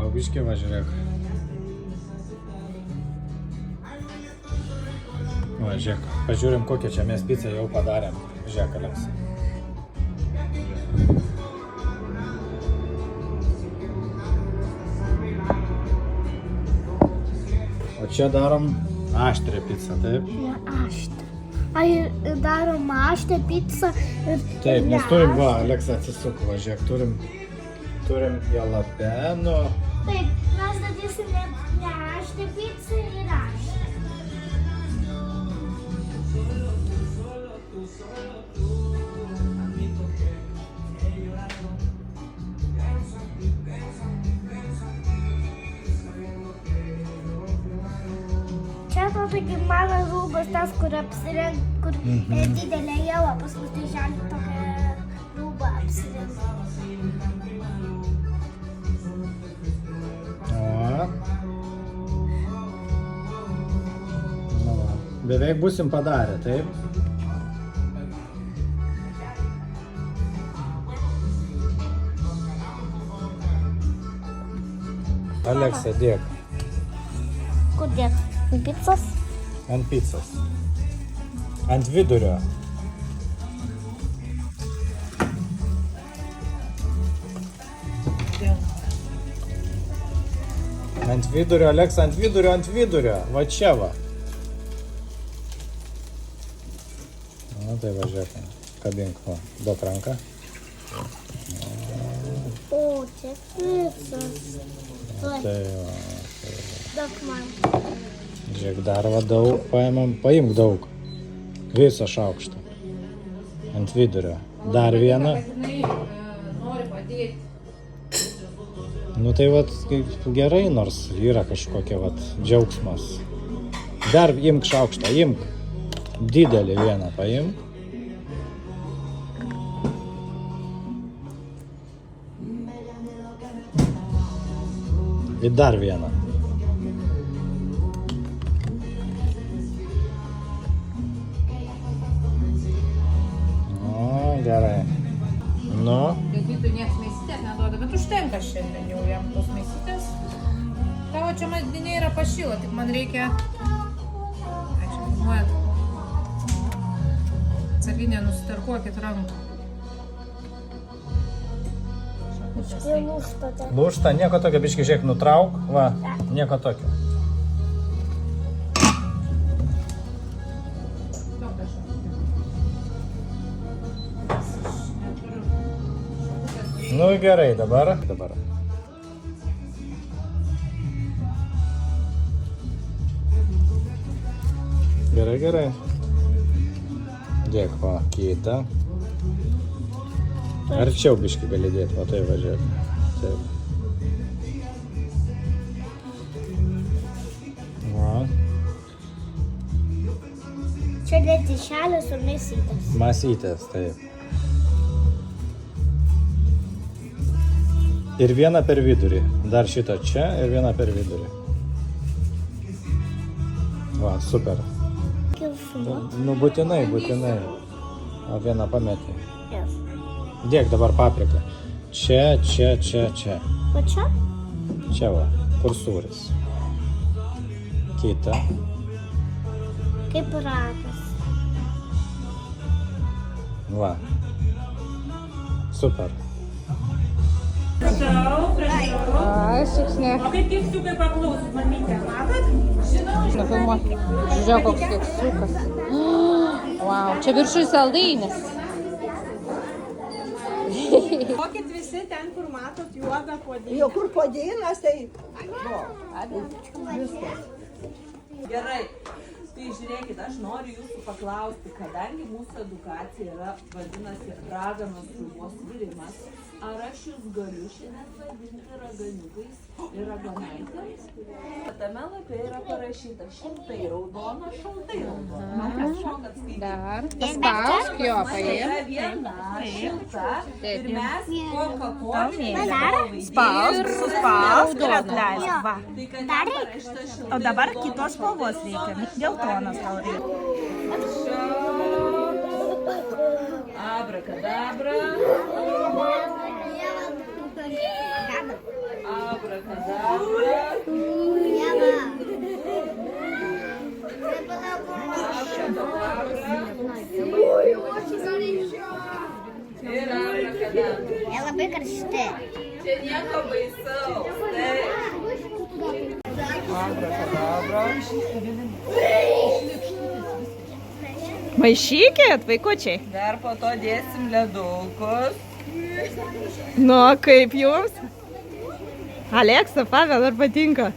padarau biškį, va, žiūrėk. Va, žiūrėk, pažiūrim, kokią čia mes pizzą jau padarėm. Žiūrėk, Aleksa. O čia darom aštrią pizzą, taip? Ne aštrią. Darom aštrią pizzą ir... Taip, mes turim, va, Aleksa atsisuk, va, žiūrėk, turim jalapeno. Taip, mes darysim ne aštrią pizzą ir aštrią. Čia atrodo kaip mano rūbas, tas, kur apsirengt, kur didelė jėla, pas mus darželį tokią rūbą apsirengt. O. Nu, va. Beveik būsim padarę, taip? Aleksa, dėk. Kur dėt? Ant pizzos? Ant pizzos. Ant vidurio. Ant vidurio, Aleksa, ant vidurio. Va čia va. Na, tai va, žiūrėk. Kabink, va. Duok ranką. O, čia pizzos. Tai va. Duok man. Žiūrėk, dar va daug paimam. Paimk daug. Visą šaukštą. Ant vidurio. Dar vieną. Nu tai vat gerai, nors yra kažkokia vat džiaugsmas. Dar imk šaukštą, imk. Didelį vieną paimk. Ir dar vieną. O, gerai. Nu. Gazytų nieks mėsytės neduoda, bet užtenka šiandien jau jam tos mėsytės. Tavo čia madinė yra pašyla, tik man reikia... Ai, čia filmuojat. Carinė, nusitarkuokit rankų. Štai lūžta ten. Lūžta, nieko tokio, biškį, žiūrėk, nutrauk. Va, nieko tokio. Nu gerai, dabar. Gerai. Dėk, va, kitą. Arčiau biškį gali dėti, va tai važiuok. Taip. Va. Čia dėtišelės ir mėsytės. Masytės, taip. Ir vieną per vidurį. Dar šitą čia ir vieną per vidurį. Va, super. Kilsuma. Nu, būtinai. O vieną pametė. Yes. Dėk dabar papriką. Čia. O čia? Čia va, kur sūris. Kita. Kaip ratas. Va. Super. Ai, suksnė. O kaip keksiukai paklausyt, mamytė, matot? Žinau, Nufilmuok. Žiūrėk, koks keksiukas. Wow, čia viršui saldainis. kokit visi ten, kur matot juodą puodynę. Jo, kur puodynas, tai... Gerai. Tai žiūrėkit, aš noriu jūsų paklausti, kadangi mūsų edukacija yra, vadinasi, raganos sriubos virimas, ar aš jūs galiu šiandien vadinti raganiukais ir raganaitėmis? Tame lape yra parašyta šiltai raudona, šaltai raudona. Šokat skaityti. Dar. Paspausk jo, Tai paim. yra viena šilta ir mes Coca-Cola Spausk, suspausk ir atleisk. Va. Tai kad ten parašyta šiltai O dabar raudona, kitos spalvos reikia. Geltonas gal reikia. Abrakadabra. Abrakadabra. aukšti. Čia nieko baisaus. Taip. Abrakadabra. Maišykit, vaikučiai. Dar po to dėsim ledukus. Nu, kaip jums? Aleksa, Pavel, ar patinka?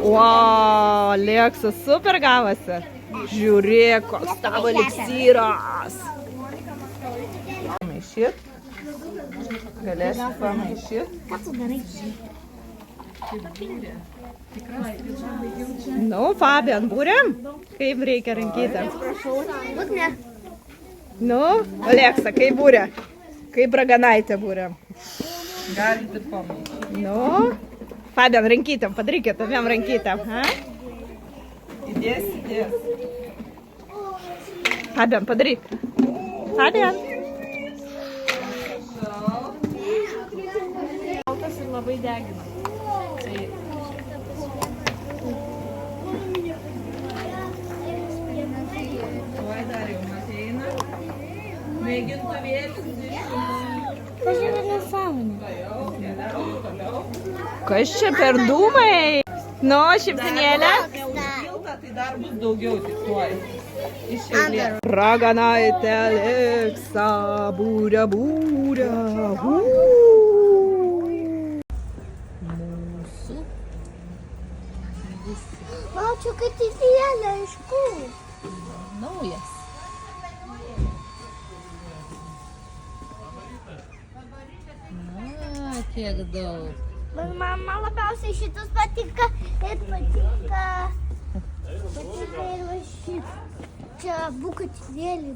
Wow, Aleksa, super gavosi. Žiūrėk, koks tavo eleksyras. Pamaišyt. Galėsim pamaišyt. Ką tu darai? Nu, Fabian, būrėm? Kaip reikia rankytėms? Būt ne. Nu, Aleksa, kaip būrė? Kaip raganaitė būrėm? Galite pamaišyt. Nu, Fabian, rankytėm, padarykit abiem rankytėm. Ha? Įdės. Fabian, padaryk. Fabian. Šaltas ir labai degina. Tuoj dar jau ateina. Mėgintuvėlis Pažiūrė nesąmonė. Kas čia per dūmai? Nu, šipsinėlė. neužpilta, tai dar bus daugiau tik tuoj. Iš eilės. Raganaitė Aleksa, būrė, būrė. Ačiū, kad įvėlė, aišku. Naujas. Na, kiek daug. Man labiausiai šitas patinka ir patinka ir va šit. Čia būkit vėlį.